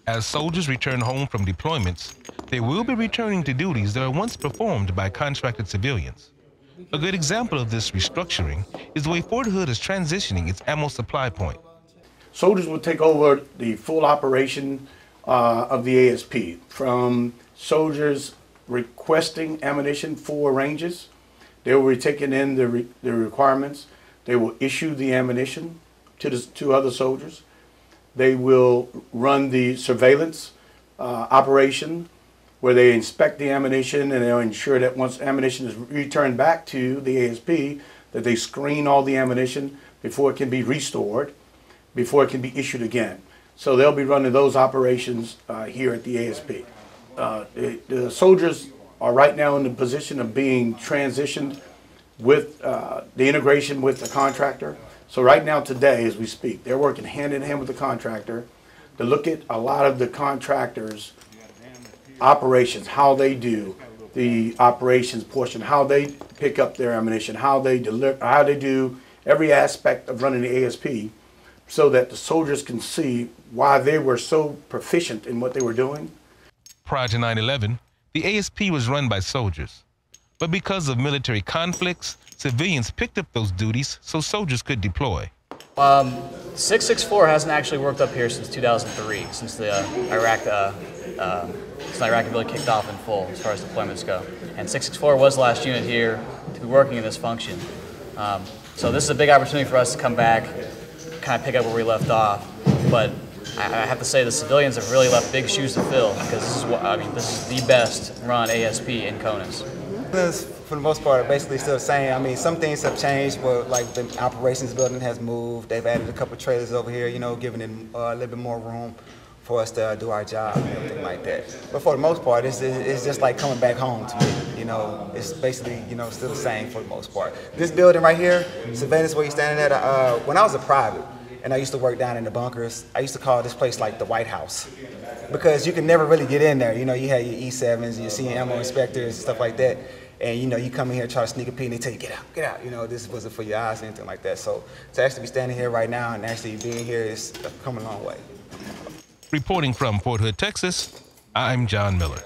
As soldiers return home from deployments, they will be returning to duties that were once performed by contracted civilians. A good example of this restructuring is the way Fort Hood is transitioning its ammo supply point. Soldiers will take over the full operation of the ASP, from soldiers requesting ammunition for ranges. They will be taking in the requirements. They will issue the ammunition to other soldiers. They will run the surveillance operation where they inspect the ammunition, and they'll ensure that once ammunition is returned back to the ASP, that they screen all the ammunition before it can be restored, before it can be issued again. So they'll be running those operations here at the ASP. The soldiers are right now in the position of being transitioned with the integration with the contractor. So right now, today, as we speak, they're working hand in hand with the contractor to look at a lot of the contractors' operations, how they do the operations portion, how they pick up their ammunition, how they deliver, how they do every aspect of running the ASP, so that the soldiers can see why they were so proficient in what they were doing. Prior to 9/11, the ASP was run by soldiers. But because of military conflicts, civilians picked up those duties so soldiers could deploy. 664 hasn't actually worked up here since 2003, since the Iraq really kicked off in full as far as deployments go. And 664 was the last unit here to be working in this function. So this is a big opportunity for us to come back, kind of pick up where we left off. But I have to say the civilians have really left big shoes to fill, because this is the best run ASP in CONUS. For the most part, are basically still the same. I mean, some things have changed, but like the operations building has moved. They've added a couple trailers over here, you know, giving it a little bit more room for us to do our job and everything like that. But for the most part, it's just like coming back home to me. You know, it's basically, you know, still the same for the most part. This building right here, Savannah's where you're standing at, when I was a private, and I used to work down in the bunkers, I used to call this place like the White House, because you can never really get in there. You know, you had your E7s, your CMO inspectors, stuff like that. And you know, you come in here, try to sneak a peek, and they tell you, get out, get out. You know, this wasn't for your eyes or anything like that. So to actually be standing here right now and actually being here is coming a long way. Reporting from Fort Hood, Texas, I'm John Miller.